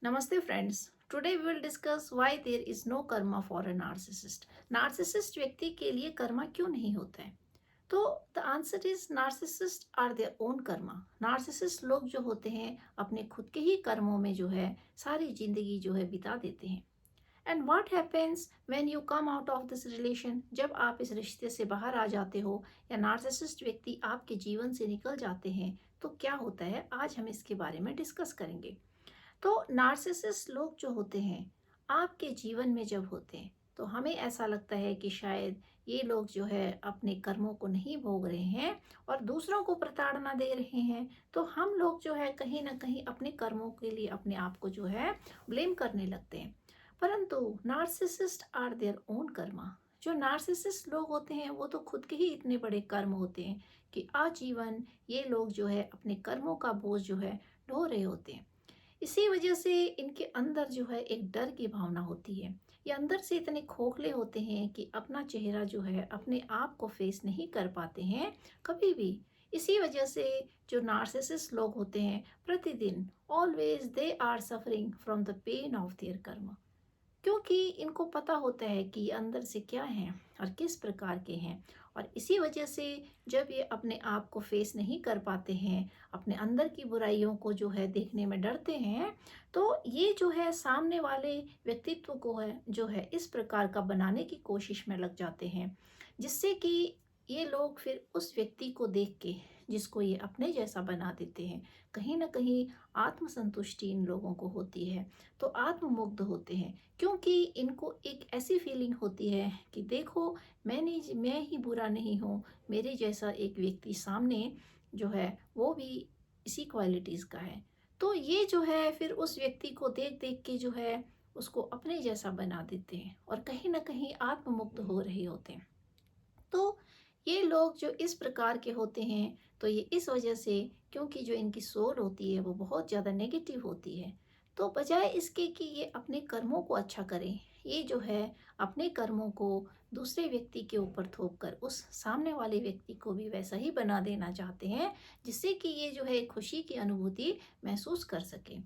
Namaste friends. Today we will discuss why there is no karma for a narcissist. Narcissist व्यक्ति के लिए कर्मा क्यों नहीं होता है? तो the answer is narcissist are their own karma. Narcissist लोग जो होते हैं अपने खुद के ही कर्मों में जो है सारी जिंदगी जो है बिता देते हैं. And what happens when you come out of this relation? जब आप इस रिश्ते से बाहर आ जाते हो या नार्सिसिस्ट व्यक्ति आपके जीवन से निकल जाते हैं तो क्या होता है, आज हम इसके बारे में डिस्कस करेंगे. तो नार्सिसिस्ट लोग जो होते हैं आपके जीवन में जब होते हैं तो हमें ऐसा लगता है कि शायद ये लोग जो है अपने कर्मों को नहीं भोग रहे हैं और दूसरों को प्रताड़ना दे रहे हैं. तो हम लोग जो है कहीं ना कहीं अपने कर्मों के लिए अपने आप को जो है ब्लेम करने लगते हैं. परंतु narcissist are their own karma. जो नार्सिसिस्ट लोग होते हैं वो तो खुद के ही इतने बड़े कर्म होते हैं कि आजीवन ये लोग जो है अपने कर्मों का बोझ जो है ढो रहे होते हैं. इसी वजह से इनके अंदर जो है एक डर की भावना होती है. ये अंदर से इतने खोखले होते हैं कि अपना चेहरा जो है अपने आप को फेस नहीं कर पाते हैं कभी भी. इसी वजह से जो नार्सिसिस्ट लोग होते हैं प्रतिदिन always they are suffering from the pain of their karma. क्योंकि इनको पता होता है कि ये अंदर से क्या हैं और किस प्रकार के हैं. और इसी वजह से जब ये अपने आप को फेस नहीं कर पाते हैं, अपने अंदर की बुराइयों को जो है देखने में डरते हैं, तो ये जो है सामने वाले व्यक्तित्व को है जो है इस प्रकार का बनाने की कोशिश में लग जाते हैं, जिससे कि ये लोग फिर उस व्यक्ति को देख के जिसको ये अपने जैसा बना देते हैं, कहीं ना कहीं आत्मसंतुष्टि इन लोगों को होती है. तो आत्ममुग्ध होते हैं क्योंकि इनको एक ऐसी फीलिंग होती है कि देखो, मैं ही बुरा नहीं हूँ, मेरे जैसा एक व्यक्ति सामने जो है वो भी इसी क्वालिटीज़ का है. तो ये जो है फिर उस व्यक्ति को देख देख के जो है उसको अपने जैसा बना देते हैं और कहीं ना कहीं आत्ममुक्त हो रहे होते हैं. तो ये लोग जो इस प्रकार के होते हैं तो ये इस वजह से, क्योंकि जो इनकी सोल होती है वो बहुत ज़्यादा नेगेटिव होती है, तो बजाय इसके कि ये अपने कर्मों को अच्छा करें, ये जो है अपने कर्मों को दूसरे व्यक्ति के ऊपर थोप कर उस सामने वाले व्यक्ति को भी वैसा ही बना देना चाहते हैं, जिससे कि ये जो है खुशी की अनुभूति महसूस कर सके.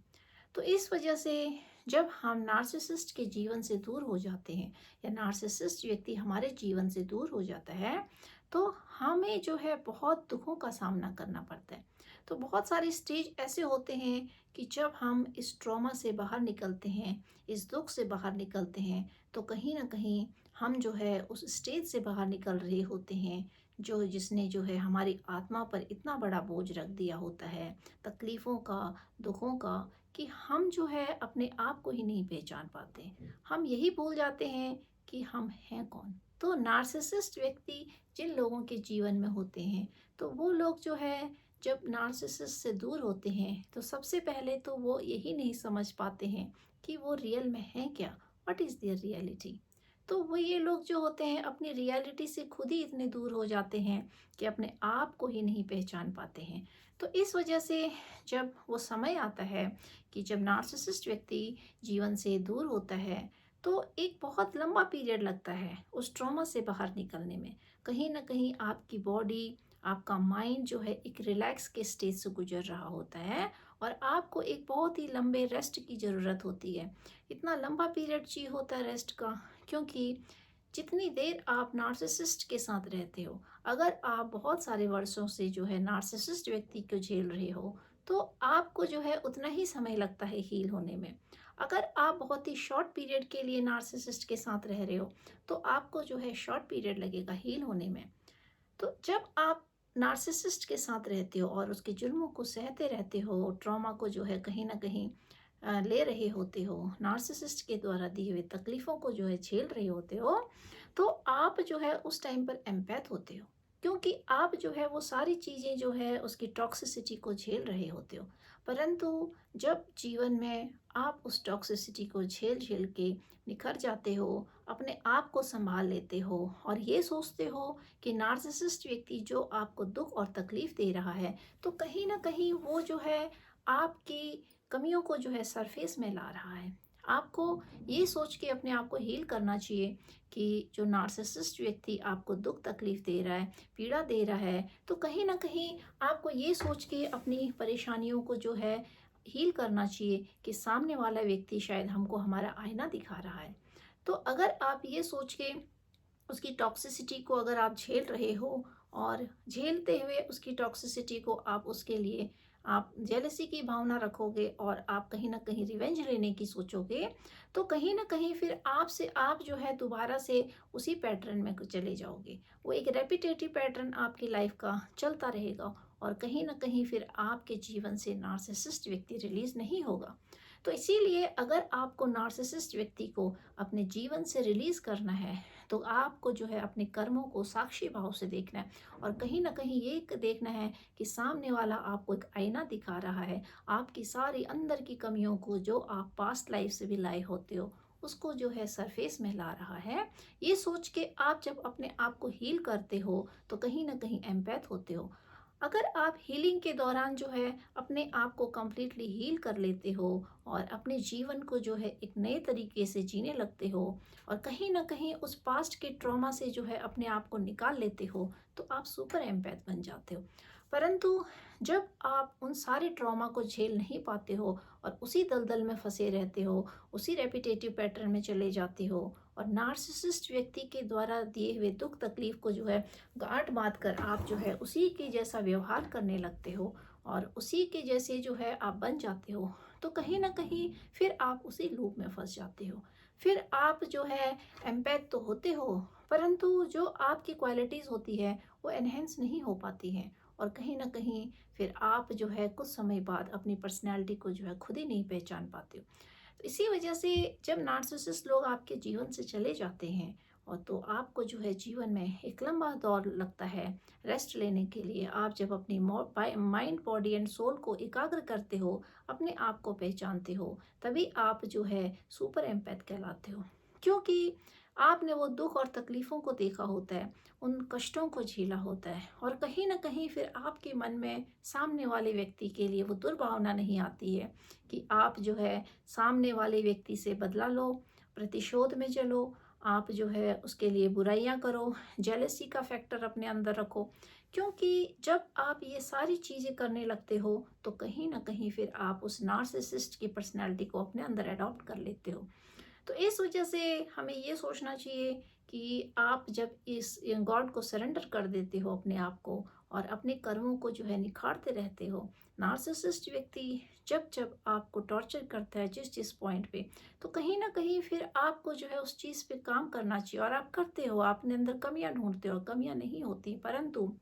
तो इस वजह से जब हम नार्सिसिस्ट के जीवन से दूर हो जाते हैं या नार्सिसिस्ट व्यक्ति हमारे जीवन से दूर हो जाता है तो हमें जो है बहुत दुखों का सामना करना पड़ता है. तो बहुत सारे स्टेज ऐसे होते हैं कि जब हम इस ट्रॉमा से बाहर निकलते हैं, इस दुख से बाहर निकलते हैं, तो कहीं ना कहीं हम जो है उस स्टेज से बाहर निकल रहे होते हैं जो जिसने जो है हमारी आत्मा पर इतना बड़ा बोझ रख दिया होता है, तकलीफ़ों का, दुखों का, कि हम जो है अपने आप को ही नहीं पहचान पाते. हम यही भूल जाते हैं कि हम हैं कौन. तो नार्सिसिस्ट व्यक्ति जिन लोगों के जीवन में होते हैं तो वो लोग जो है जब नार्सिसिस्ट से दूर होते हैं तो सबसे पहले तो वो यही नहीं समझ पाते हैं कि वो रियल में हैं क्या, व्हाट इज़ देयर रियलिटी. तो वो ये लोग जो होते हैं अपनी रियलिटी से खुद ही इतने दूर हो जाते हैं कि अपने आप को ही नहीं पहचान पाते हैं. तो इस वजह से जब वो समय आता है कि जब नार्सिसिस्ट व्यक्ति जीवन से दूर होता है तो एक बहुत लंबा पीरियड लगता है उस ट्रॉमा से बाहर निकलने में. कहीं ना कहीं आपकी बॉडी, आपका माइंड जो है एक रिलैक्स के स्टेज से गुजर रहा होता है और आपको एक बहुत ही लंबे रेस्ट की ज़रूरत होती है. इतना लंबा पीरियड चाहिए होता है रेस्ट का, क्योंकि जितनी देर आप नार्सिसिस्ट के साथ रहते हो, अगर आप बहुत सारे वर्षों से जो है नार्सिसिस्ट व्यक्ति को झेल रहे हो तो आपको जो है उतना ही समय लगता है हील होने में. अगर आप बहुत ही शॉर्ट पीरियड के लिए नार्सिसिस्ट के साथ रह रहे हो तो आपको जो है शॉर्ट पीरियड लगेगा हील होने में. तो जब आप नार्सिसिस्ट के साथ रहते हो और उसके जुल्मों को सहते रहते हो, ट्रॉमा को जो है कहीं ना कहीं ले रहे होते हो, नार्सिसिस्ट के द्वारा दी हुई तकलीफ़ों को जो है झेल रहे होते हो, तो आप जो है उस टाइम पर एम्पैथ होते हो, क्योंकि आप जो है वो सारी चीज़ें जो है उसकी टॉक्सिसिटी को झेल रहे होते हो. परंतु जब जीवन में आप उस टॉक्सिसिटी को झेल झेल के निखर जाते हो, अपने आप को संभाल लेते हो और ये सोचते हो कि नार्सिसिस्ट व्यक्ति जो आपको दुख और तकलीफ़ दे रहा है, तो कहीं ना कहीं वो जो है आपकी कमियों को जो है सरफेस में ला रहा है. आपको ये सोच के अपने आप को हील करना चाहिए कि जो नार्सिसिस्ट व्यक्ति आपको दुख तकलीफ दे रहा है, पीड़ा दे रहा है, तो कहीं ना कहीं आपको ये सोच के अपनी परेशानियों को जो है हील करना चाहिए कि सामने वाला व्यक्ति शायद हमको हमारा आईना दिखा रहा है। तो अगर आप ये सोच के उसकी टॉक्सिसिटी को अगर आप झेल रहे हो और झेलते हुए उसकी टॉक्सिसिटी को आप उसके लिए आप जेलसी की भावना रखोगे और आप कहीं ना कहीं रिवेंज लेने की सोचोगे, तो कहीं ना कहीं फिर आपसे आप जो है दोबारा से उसी पैटर्न में चले जाओगे। वो एक रेपिटेटिव पैटर्न आपकी लाइफ का चलता रहेगा और कहीं ना कहीं फिर आपके जीवन से नार्सिसिस्ट व्यक्ति रिलीज नहीं होगा। तो इसीलिए अगर आपको नार्सिसिस्ट व्यक्ति को अपने जीवन से रिलीज करना है, तो आपको जो है अपने कर्मों को साक्षी भाव से देखना है और कहीं ना कहीं ये देखना है कि सामने वाला आपको एक आईना दिखा रहा है, आपकी सारी अंदर की कमियों को जो आप पास्ट लाइफ से भी लाए होते हो उसको जो है सरफेस में ला रहा है। ये सोच के आप जब अपने आप को हील करते हो तो कहीं ना कहीं एम्पैथ होते हो। अगर आप हीलिंग के दौरान जो है अपने आप को कम्प्लीटली हील कर लेते हो और अपने जीवन को जो है एक नए तरीके से जीने लगते हो और कहीं ना कहीं उस पास्ट के ट्रॉमा से जो है अपने आप को निकाल लेते हो, तो आप सुपर एम्पैथ बन जाते हो। परंतु जब आप उन सारे ट्रॉमा को झेल नहीं पाते हो और उसी दलदल में फंसे रहते हो, उसी रेपिटेटिव पैटर्न में चले जाते हो और नार्सिसिस्ट व्यक्ति के द्वारा दिए हुए दुख तकलीफ को जो है गांठ बांध कर आप जो है उसी के जैसा व्यवहार करने लगते हो और उसी के जैसे जो है आप बन जाते हो, तो कहीं ना कहीं फिर आप उसी लूप में फंस जाते हो। फिर आप जो है एम्पैथ तो होते हो, परंतु जो आपकी क्वालिटीज़ होती है वो एनहेंस नहीं हो पाती हैं और कहीं ना कहीं फिर आप जो है कुछ समय बाद अपनी पर्सनैलिटी को जो है खुद ही नहीं पहचान पाते हो। तो इसी वजह से जब नार्सिसिस्ट लोग आपके जीवन से चले जाते हैं और तो आपको जो है जीवन में एक लंबा दौर लगता है रेस्ट लेने के लिए। आप जब अपनी माइंड बॉडी एंड सोल को एकाग्र करते हो, अपने आप को पहचानते हो, तभी आप जो है सुपर एम्पैथ कहलाते हो। क्योंकि आपने वो दुख और तकलीफ़ों को देखा होता है, उन कष्टों को झेला होता है और कहीं ना कहीं फिर आपके मन में सामने वाले व्यक्ति के लिए वो दुर्भावना नहीं आती है कि आप जो है सामने वाले व्यक्ति से बदला लो, प्रतिशोध में चलो, आप जो है उसके लिए बुराइयां करो, जेलसी का फैक्टर अपने अंदर रखो। क्योंकि जब आप ये सारी चीज़ें करने लगते हो तो कहीं ना कहीं फिर आप उस नार्सिसिस्ट की पर्सनैलिटी को अपने अंदर अडॉप्ट कर लेते हो। तो इस वजह से हमें ये सोचना चाहिए कि आप जब इस गॉड को सरेंडर कर देते हो अपने आप को और अपने कर्मों को जो है निखारते रहते हो, नार्सिसिस्ट व्यक्ति जब जब आपको टॉर्चर करता है जिस जिस पॉइंट पे, तो कहीं ना कहीं फिर आपको जो है उस चीज़ पे काम करना चाहिए और आप करते हो, अपने अंदर कमियां ढूंढते हो, कमियां नहीं होती, परंतु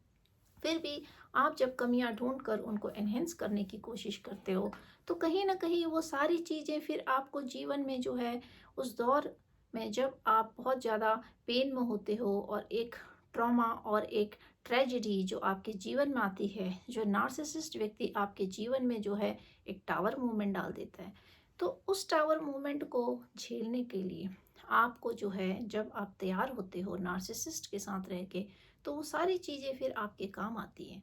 फिर भी आप जब कमियां ढूंढ कर उनको एनहेंस करने की कोशिश करते हो, तो कहीं ना कहीं वो सारी चीज़ें फिर आपको जीवन में जो है उस दौर में जब आप बहुत ज़्यादा पेन में होते हो और एक ट्रॉमा और एक ट्रेजेडी जो आपके जीवन में आती है, जो नार्सिसिस्ट व्यक्ति आपके जीवन में जो है एक टावर मूवमेंट डाल देता है, तो उस टावर मूवमेंट को झेलने के लिए आपको जो है जब आप तैयार होते हो नार्सिसिस्ट के साथ रह के, तो वो सारी चीज़ें फिर आपके काम आती हैं।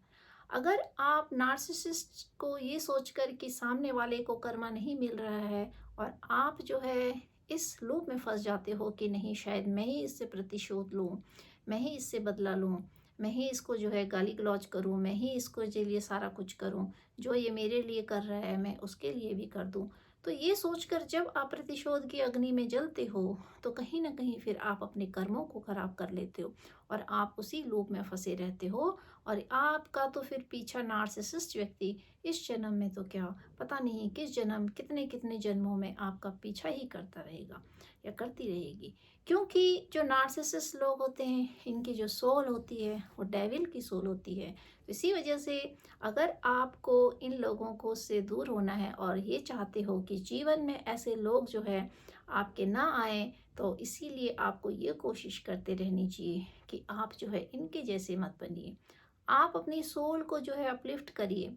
अगर आप नार्सिसिस्ट को ये सोचकर कि सामने वाले को कर्मा नहीं मिल रहा है और आप जो है इस लूप में फंस जाते हो कि नहीं शायद मैं ही इससे प्रतिशोध लूँ, मैं ही इससे बदला लूँ, मैं ही इसको जो है गाली गलौज करूँ, मैं ही इसको के लिए सारा कुछ करूँ, जो ये मेरे लिए कर रहा है मैं उसके लिए भी कर दूँ। तो ये सोचकर जब आप प्रतिशोध की अग्नि में जलते हो, तो कहीं ना कहीं फिर आप अपने कर्मों को खराब कर लेते हो और आप उसी लूप में फंसे रहते हो और आपका तो फिर पीछा नार्सिसिस्ट व्यक्ति इस जन्म में तो क्या पता नहीं किस जन्म कितने कितने जन्मों में आपका पीछा ही करता रहेगा या करती रहेगी। क्योंकि जो नार्सिसिस्ट लोग होते हैं इनकी जो सोल होती है वो डेविल की सोल होती है। तो इसी वजह से अगर आपको इन लोगों को से दूर होना है और ये चाहते हो कि जीवन में ऐसे लोग जो है आपके ना आए, तो इसीलिए आपको ये कोशिश करते रहनी चाहिए कि आप जो है इनके जैसे मत बनिए। आप अपनी सोल को जो है अपलिफ्ट करिए।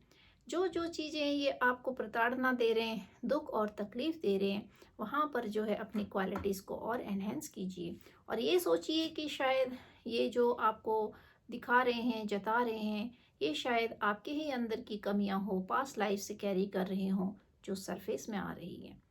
जो जो चीज़ें ये आपको प्रताड़ना दे रहे हैं, दुख और तकलीफ़ दे रहे हैं, वहाँ पर जो है अपनी क्वालिटीज़ को और एनहेंस कीजिए और ये सोचिए कि शायद ये जो आपको दिखा रहे हैं, जता रहे हैं, ये शायद आपके ही अंदर की कमियां हो, पास्ट लाइफ से कैरी कर रहे हों, जो सरफेस में आ रही हैं।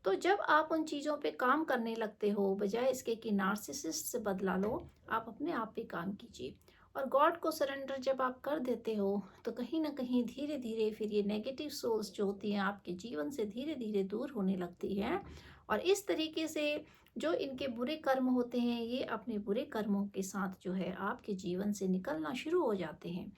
तो जब आप उन चीज़ों पे काम करने लगते हो, बजाय इसके कि नार्सिसिस्ट से बदला लो, आप अपने आप पे काम कीजिए और गॉड को सरेंडर जब आप कर देते हो तो कहीं ना कहीं धीरे धीरे फिर ये नेगेटिव सोल्स जो होती हैं आपके जीवन से धीरे धीरे दूर होने लगती हैं। और इस तरीके से जो इनके बुरे कर्म होते हैं ये अपने बुरे कर्मों के साथ जो है आपके जीवन से निकलना शुरू हो जाते हैं।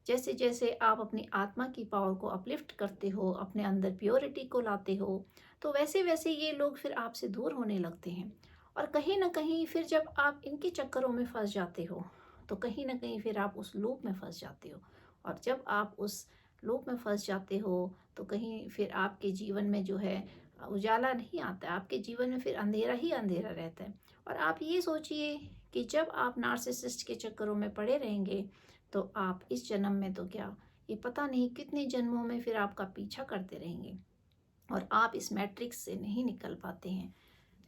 जैसे जैसे आप अपनी आत्मा की पावर को अपलिफ्ट करते हो, अपने अंदर प्योरिटी को लाते हो, तो वैसे वैसे ये लोग फिर आपसे दूर होने लगते हैं। और कहीं ना कहीं फिर जब आप इनके चक्करों में फंस जाते हो तो कहीं ना कहीं फिर आप उस लूप में फंस जाते हो। और जब आप उस लूप में फंस जाते हो तो कहीं फिर आपके जीवन में जो है उजाला नहीं आता है, आपके जीवन में फिर अंधेरा ही अंधेरा रहता है। और आप ये सोचिए कि जब आप नार्सिसिस्ट के चक्करों में पड़े रहेंगे तो आप इस जन्म में तो क्या, ये पता नहीं कितने जन्मों में फिर आपका पीछा करते रहेंगे और आप इस मैट्रिक्स से नहीं निकल पाते हैं।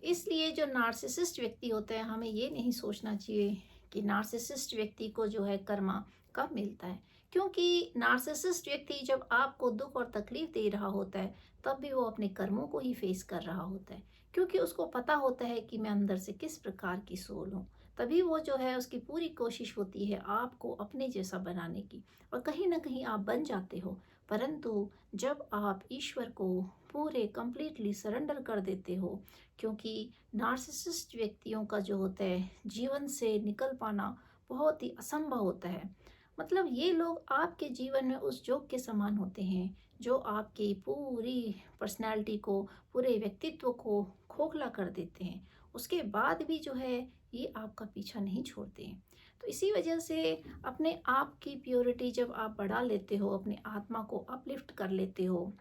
इसलिए जो नार्सिसिस्ट व्यक्ति होते हैं हमें ये नहीं सोचना चाहिए कि नार्सिसिस्ट व्यक्ति को जो है कर्मा कब मिलता है, क्योंकि नार्सिसिस्ट व्यक्ति जब आपको दुख और तकलीफ दे रहा होता है तब भी वो अपने कर्मों को ही फेस कर रहा होता है, क्योंकि उसको पता होता है कि मैं अंदर से किस प्रकार की सोल हूँ। तभी वो जो है उसकी पूरी कोशिश होती है आपको अपने जैसा बनाने की, और कहीं ना कहीं आप बन जाते हो। परंतु जब आप ईश्वर को पूरे कंप्लीटली सरेंडर कर देते हो, क्योंकि नार्सिसिस्ट व्यक्तियों का जो होता है जीवन से निकल पाना बहुत ही असंभव होता है। मतलब ये लोग आपके जीवन में उस जोक के समान होते हैं जो आपकी पूरी पर्सनैलिटी को, पूरे व्यक्तित्व को खोखला कर देते हैं। उसके बाद भी जो है ये आपका पीछा नहीं छोड़ते हैं। तो इसी वजह से अपने आप की प्योरिटी जब आप बढ़ा लेते हो, अपने आत्मा को अपलिफ्ट कर लेते हो,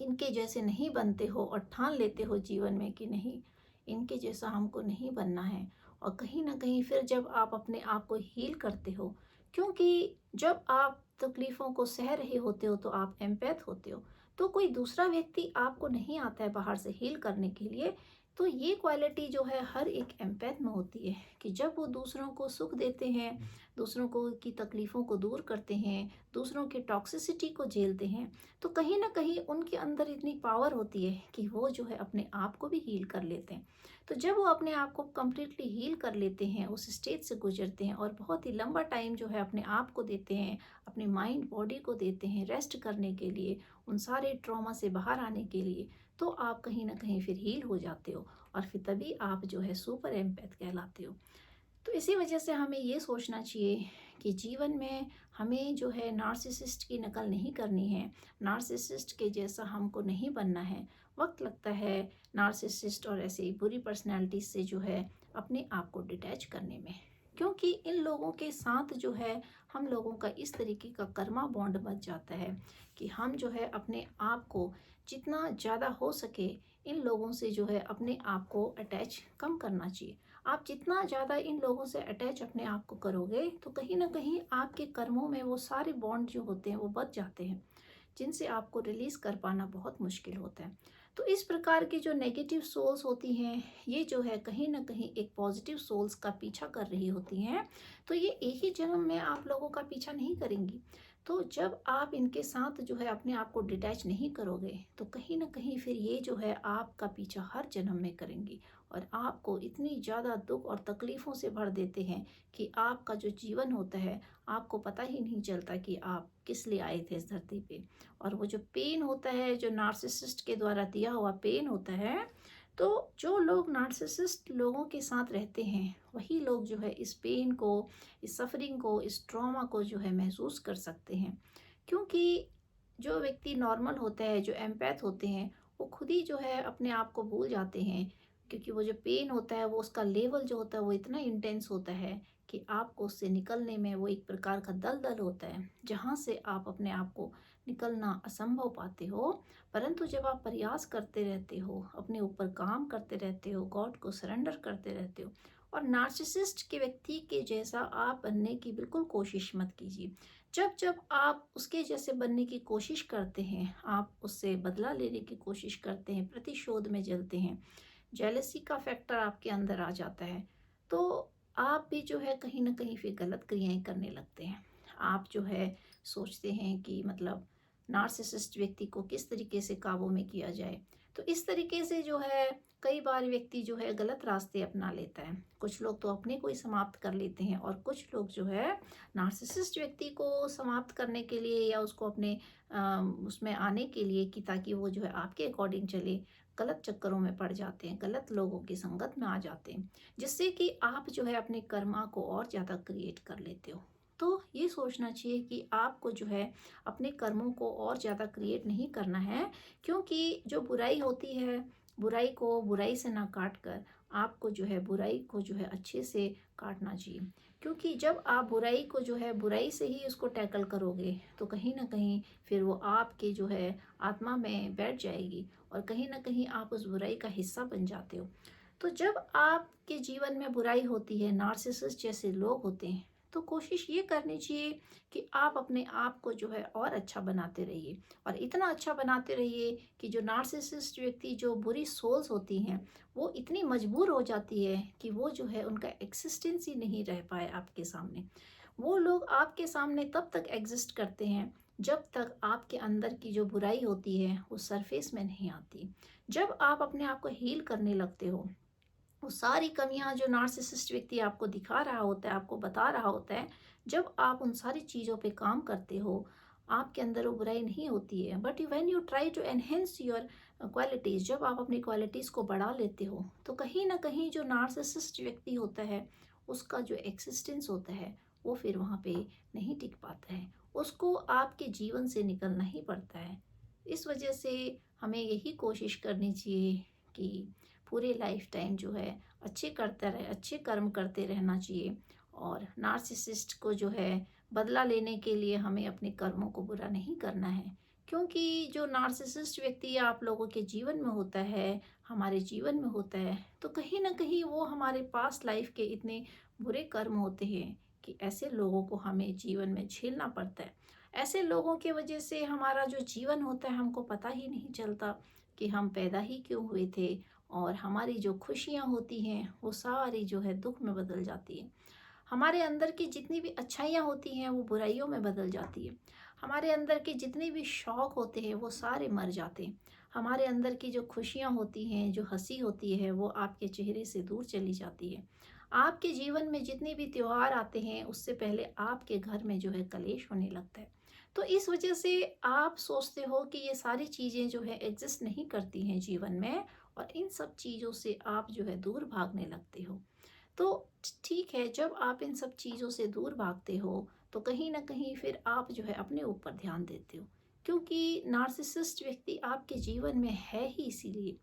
इनके जैसे नहीं बनते हो और ठान लेते हो जीवन में कि नहीं, इनके जैसा हमको नहीं बनना है। और कहीं ना कहीं फिर जब आप अपने आप को हील करते हो, क्योंकि जब आप तकलीफ़ों को सह रहे होते हो तो आप एम्पैथ होते हो, तो कोई दूसरा व्यक्ति आपको नहीं आता है बाहर से हील करने के लिए। तो ये क्वालिटी जो है हर एक एम्पैथ में होती है कि जब वो दूसरों को सुख देते हैं, दूसरों को की तकलीफ़ों को दूर करते हैं, दूसरों की टॉक्सिसिटी को झेलते हैं, तो कहीं ना कहीं उनके अंदर इतनी पावर होती है कि वो जो है अपने आप को भी हील कर लेते हैं। तो जब वो अपने आप को कम्प्लीटली हील कर लेते हैं, उस स्टेज से गुजरते हैं और बहुत ही लंबा टाइम जो है अपने आप को देते हैं, अपने माइंड बॉडी को देते हैं रेस्ट करने के लिए, उन सारे ट्रॉमा से बाहर आने के लिए, तो आप कहीं ना कहीं फिर हील हो जाते हो और फिर तभी आप जो है सुपर एम्पैथ कहलाते हो। तो इसी वजह से हमें ये सोचना चाहिए कि जीवन में हमें जो है नार्सिसिस्ट की नकल नहीं करनी है, नार्सिसिस्ट के जैसा हमको नहीं बनना है। वक्त लगता है नार्सिसिस्ट और ऐसी बुरी पर्सनैलिटी से जो है अपने आप को डिटैच करने में, क्योंकि इन लोगों के साथ जो है हम लोगों का इस तरीके का कर्मा बॉन्ड बच जाता है कि हम जो है अपने आप को जितना ज़्यादा हो सके इन लोगों से जो है अपने आप को अटैच कम करना चाहिए। आप जितना ज़्यादा इन लोगों से अटैच अपने आप को करोगे तो कहीं ना कहीं आपके कर्मों में वो सारे बॉन्ड जो होते हैं वो बच जाते हैं, जिनसे आपको रिलीज कर पाना बहुत मुश्किल होता है। तो इस प्रकार की जो नेगेटिव सोल्स होती हैं ये जो है कहीं ना कहीं एक पॉजिटिव सोल्स का पीछा कर रही होती हैं। तो ये एक ही जन्म में आप लोगों का पीछा नहीं करेंगी। तो जब आप इनके साथ जो है अपने आप को डिटैच नहीं करोगे तो कहीं ना कहीं फिर ये जो है आपका पीछा हर जन्म में करेंगी और आपको इतनी ज़्यादा दुख और तकलीफ़ों से भर देते हैं कि आपका जो जीवन होता है आपको पता ही नहीं चलता कि आप किस लिए आए थे इस धरती पे। और वो जो पेन होता है, जो नार्सिसिस्ट के द्वारा दिया हुआ पेन होता है, तो जो लोग नार्सिसिस्ट लोगों के साथ रहते हैं वही लोग जो है इस पेन को, इस सफरिंग को, इस ट्रॉमा को जो है महसूस कर सकते हैं। क्योंकि जो व्यक्ति नॉर्मल होता है, जो एम्पैथ होते हैं, वो खुद ही जो है अपने आप को भूल जाते हैं, क्योंकि वो जो पेन होता है वो उसका लेवल जो होता है वो इतना इंटेंस होता है कि आपको उससे निकलने में वो एक प्रकार का दलदल होता है जहाँ से आप अपने आप को निकलना असंभव पाते हो। परंतु जब आप प्रयास करते रहते हो, अपने ऊपर काम करते रहते हो, गॉड को सरेंडर करते रहते हो, और नार्सिसिस्ट के व्यक्ति के जैसा आप बनने की बिल्कुल कोशिश मत कीजिए। जब जब आप उसके जैसे बनने की कोशिश करते हैं, आप उससे बदला लेने की कोशिश करते हैं, प्रतिशोध में जलते हैं, जेलसी का फैक्टर आपके अंदर आ जाता है, तो आप भी जो है कहीं ना कहीं फिर गलत क्रियाएं करने लगते हैं। आप जो है सोचते हैं कि मतलब नार्सिसिस्ट व्यक्ति को किस तरीके से काबू में किया जाए। तो इस तरीके से जो है कई बार व्यक्ति जो है गलत रास्ते अपना लेता है। कुछ लोग तो अपने को ही समाप्त कर लेते हैं और कुछ लोग जो है नार्सिसिस्ट व्यक्ति को समाप्त करने के लिए या उसको अपने उसमें आने के लिए कि ताकि वो जो है आपके अकॉर्डिंग चले, गलत चक्करों में पड़ जाते हैं, गलत लोगों की संगत में आ जाते हैं, जिससे कि आप जो है अपने कर्मा को और ज़्यादा क्रिएट कर लेते हो। तो ये सोचना चाहिए कि आपको जो है अपने कर्मों को और ज़्यादा क्रिएट नहीं करना है, क्योंकि जो बुराई होती है, बुराई को बुराई से ना काट कर आपको जो है बुराई को जो है अच्छे से काटना चाहिए। क्योंकि जब आप बुराई को जो है बुराई से ही उसको टैकल करोगे तो कहीं ना कहीं फिर वो आपके जो है आत्मा में बैठ जाएगी और कहीं ना कहीं आप उस बुराई का हिस्सा बन जाते हो। तो जब आपके जीवन में बुराई होती है, नार्सिसिस्ट जैसे लोग होते हैं, तो कोशिश ये करनी चाहिए कि आप अपने आप को जो है और अच्छा बनाते रहिए और इतना अच्छा बनाते रहिए कि जो नार्सिसिस्ट व्यक्ति, जो बुरी सोल्स होती हैं, वो इतनी मजबूर हो जाती है कि वो जो है उनका एक्सिस्टेंस ही नहीं रह पाए आपके सामने। वो लोग आपके सामने तब तक एग्जिस्ट करते हैं जब तक आपके अंदर की जो बुराई होती है वो सरफेस में नहीं आती। जब आप अपने आप को हील करने लगते हो, वो सारी कमियां जो नार्सिसिस्ट व्यक्ति आपको दिखा रहा होता है, आपको बता रहा होता है, जब आप उन सारी चीज़ों पे काम करते हो, आपके अंदर वो बुराई नहीं होती है। But when you try to enhance your qualities, जब आप अपनी क्वालिटीज़ को बढ़ा लेते हो, तो कहीं ना कहीं जो नार्सिसिस्ट व्यक्ति होता है उसका जो एक्सिस्टेंस होता है वो फिर वहाँ पे नहीं टिक पाता है, उसको आपके जीवन से निकलना ही पड़ता है। इस वजह से हमें यही कोशिश करनी चाहिए कि पूरे लाइफ टाइम जो है अच्छे करते रहे, अच्छे कर्म करते रहना चाहिए। और नार्सिसिस्ट को जो है बदला लेने के लिए हमें अपने कर्मों को बुरा नहीं करना है, क्योंकि जो नार्सिसिस्ट व्यक्ति आप लोगों के जीवन में होता है, हमारे जीवन में होता है, तो कहीं ना कहीं वो हमारे पास्ट लाइफ के इतने बुरे कर्म होते हैं कि ऐसे लोगों को हमें जीवन में झेलना पड़ता है। ऐसे लोगों की वजह से हमारा जो जीवन होता है हमको पता ही नहीं चलता कि हम पैदा ही क्यों हुए थे, और हमारी जो खुशियाँ होती हैं वो सारी जो है दुख में बदल जाती है। हमारे अंदर की जितनी भी अच्छाइयाँ होती हैं वो बुराइयों में बदल जाती है। हमारे अंदर के जितने भी शौक होते हैं वो सारे मर जाते हैं। हमारे अंदर की जो खुशियाँ होती हैं, जो हंसी होती है, वो आपके चेहरे से दूर चली जाती है। आपके जीवन में जितने भी त्योहार आते हैं उससे पहले आपके घर में जो है कलेश होने लगता है। तो इस वजह से आप सोचते हो कि ये सारी चीज़ें जो है एग्जिस्ट नहीं करती हैं जीवन में, और इन सब चीज़ों से आप जो है दूर भागने लगते हो। तो ठीक है, जब आप इन सब चीज़ों से दूर भागते हो तो कहीं ना कहीं फिर आप जो है अपने ऊपर ध्यान देते हो, क्योंकि नार्सिसिस्ट व्यक्ति आपके जीवन में है ही इसीलिए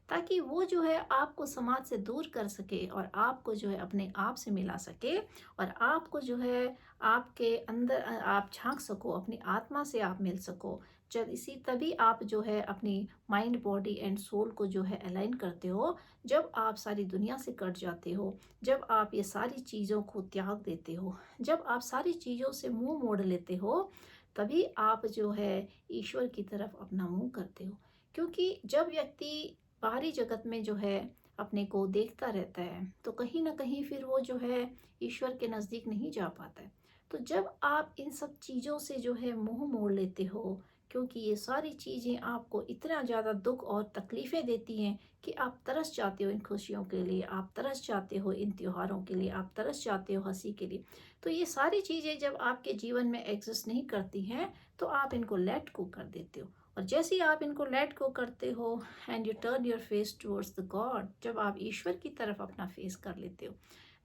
ताकि वो जो है आपको समाज से दूर कर सके और आपको जो है अपने आप से मिला सके, और आपको जो है आपके अंदर आप झांक सको, अपनी आत्मा से आप मिल सको। जब इसी तभी आप जो है अपनी माइंड बॉडी एंड सोल को जो है अलाइन करते हो, जब आप सारी दुनिया से कट जाते हो, जब आप ये सारी चीज़ों को त्याग देते हो, जब आप सारी चीज़ों से मुंह मोड़ लेते हो, तभी आप जो है ईश्वर की तरफ अपना मुंह करते हो। क्योंकि जब व्यक्ति बाहरी जगत में जो है अपने को देखता रहता है तो कहीं ना कहीं फिर वो जो है ईश्वर के नज़दीक नहीं जा पाता है। तो जब आप इन सब चीज़ों से जो है मुंह मोड़ लेते हो, क्योंकि ये सारी चीज़ें आपको इतना ज़्यादा दुख और तकलीफ़ें देती हैं कि आप तरस जाते हो इन खुशियों के लिए, आप तरस जाते हो इन त्योहारों के लिए, आप तरस जाते हो हंसी के लिए। तो ये सारी चीज़ें जब आपके जीवन में एग्जिस्ट नहीं करती हैं तो आप इनको लेट गो कर देते हो। और जैसे ही आप इनको लेट गो करते हो and U turn your face towards the God, जब आप ईश्वर की तरफ अपना फेस कर लेते हो,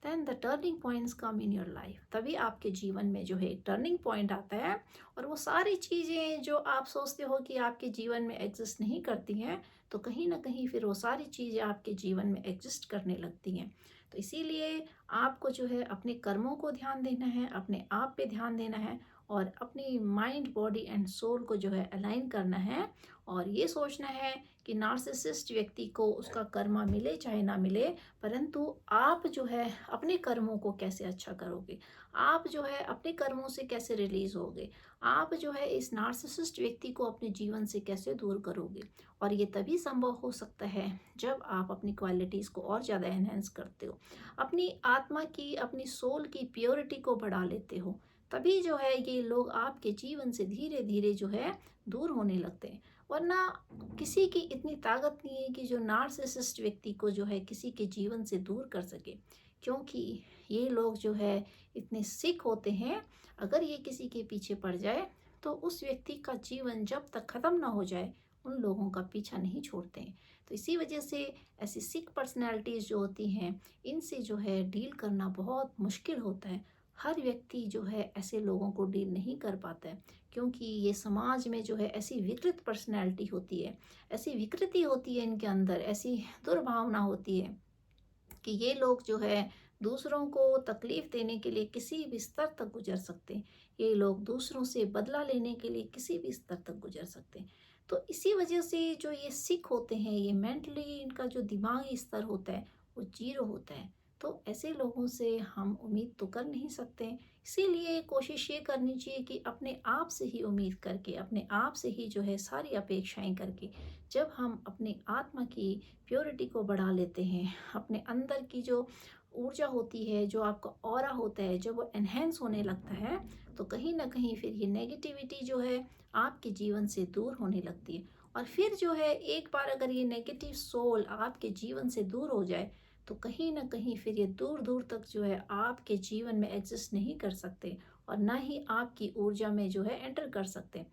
then the turning points come in your life. तभी आपके जीवन में जो है एक टर्निंग पॉइंट आता है, और वो सारी चीज़ें जो आप सोचते हो कि आपके जीवन में एग्जिस्ट नहीं करती हैं, तो कहीं ना कहीं फिर वो सारी चीज़ें आपके जीवन में एग्जिस्ट करने लगती हैं। तो इसीलिए आपको जो है अपने कर्मों को ध्यान देना है, अपने आप पे ध्यान देना है, और अपनी माइंड बॉडी एंड सोल को जो है अलाइन करना है। और ये सोचना है कि नार्सिसिस्ट व्यक्ति को उसका कर्मा मिले चाहे ना मिले, परंतु आप जो है अपने कर्मों को कैसे अच्छा करोगे, आप जो है अपने कर्मों से कैसे रिलीज होगे, आप जो है इस नार्सिसिस्ट व्यक्ति को अपने जीवन से कैसे दूर करोगे। और ये तभी संभव हो सकता है जब आप अपनी क्वालिटीज़ को और ज़्यादा एनहेंस करते हो, अपनी आत्मा की, अपनी सोल की प्योरिटी को बढ़ा लेते हो। तभी जो है ये लोग आपके जीवन से धीरे धीरे जो है दूर होने लगते हैं। वरना किसी की इतनी ताकत नहीं है कि जो नार्सिसिस्ट व्यक्ति को जो है किसी के जीवन से दूर कर सके, क्योंकि ये लोग जो है इतने सिक होते हैं। अगर ये किसी के पीछे पड़ जाए तो उस व्यक्ति का जीवन जब तक ख़त्म ना हो जाए उन लोगों का पीछा नहीं छोड़ते हैं। तो इसी वजह से ऐसी सिक पर्सनैलिटीज़ जो होती हैं, इनसे जो है डील करना बहुत मुश्किल होता है। हर व्यक्ति जो है ऐसे लोगों को डील नहीं कर पाता है, क्योंकि ये समाज में जो है ऐसी विकृत पर्सनैलिटी होती है, ऐसी विकृति होती है इनके अंदर, ऐसी दुर्भावना होती है कि ये लोग जो है दूसरों को तकलीफ देने के लिए किसी भी स्तर तक गुजर सकते हैं। ये लोग दूसरों से बदला लेने के लिए किसी भी स्तर तक गुजर सकते हैं। तो इसी वजह से जो ये सिक होते हैं, ये मेंटली इनका जो दिमागी स्तर होता है वो जीरो होता है। तो ऐसे लोगों से हम उम्मीद तो कर नहीं सकते। इसीलिए कोशिश ये करनी चाहिए कि अपने आप से ही उम्मीद करके, अपने आप से ही जो है सारी अपेक्षाएं करके, जब हम अपनी आत्मा की प्योरिटी को बढ़ा लेते हैं, अपने अंदर की जो ऊर्जा होती है, जो आपका ऑरा होता है, जब वो एनहेंस होने लगता है, तो कहीं ना कहीं फिर ये नेगेटिविटी जो है आपके जीवन से दूर होने लगती है। और फिर जो है एक बार अगर ये नेगेटिव सोल आपके जीवन से दूर हो जाए, तो कहीं ना कहीं फिर ये दूर दूर तक जो है आपके जीवन में एग्जिस्ट नहीं कर सकते, और ना ही आपकी ऊर्जा में जो है एंटर कर सकते।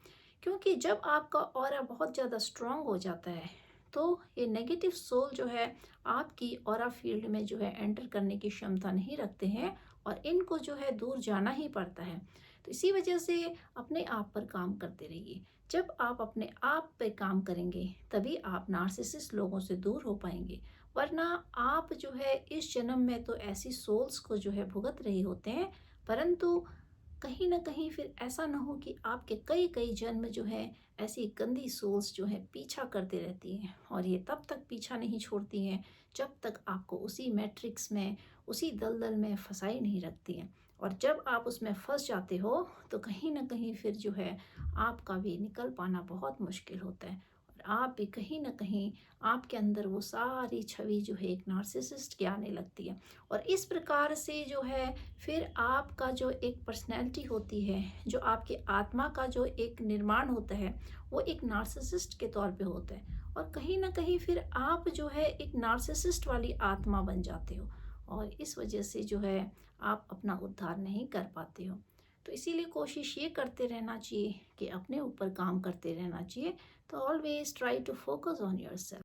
क्योंकि जब आपका ऑरा बहुत ज़्यादा स्ट्रांग हो जाता है, तो ये नेगेटिव सोल जो है आपकी ऑरा फील्ड में जो है एंटर करने की क्षमता नहीं रखते हैं, और इनको जो है दूर जाना ही पड़ता है। तो इसी वजह से अपने आप पर काम करते रहिए। जब आप अपने आप पे काम करेंगे तभी आप नार्सिसिस्ट लोगों से दूर हो पाएंगे। वरना आप जो है इस जन्म में तो ऐसी सोल्स को जो है भुगत रहे होते हैं, परंतु कहीं ना कहीं फिर ऐसा ना हो कि आपके कई कई जन्म जो है ऐसी गंदी सोल्स जो है पीछा करती रहती हैं, और ये तब तक पीछा नहीं छोड़ती हैं जब तक आपको उसी मैट्रिक्स में, उसी दलदल में फंसाई नहीं रखती हैं। और जब आप उसमें फंस जाते हो तो कहीं ना कहीं फिर जो है आपका भी निकल पाना बहुत मुश्किल होता है, और आप भी कहीं ना कहीं आपके अंदर वो सारी छवि जो है एक नार्सिसिस्ट की आने लगती है। और इस प्रकार से जो है फिर आपका जो एक पर्सनैलिटी होती है, जो आपकी आत्मा का जो एक निर्माण होता है, वो एक नार्सिसिस्ट के तौर पे होता है। और कहीं ना कहीं फिर आप जो है एक नार्सिसिस्ट वाली आत्मा बन जाते हो, और इस वजह से जो है आप अपना उद्धार नहीं कर पाते हो। तो इसीलिए कोशिश ये करते रहना चाहिए कि अपने ऊपर काम करते रहना चाहिए। तो always try to focus on your self.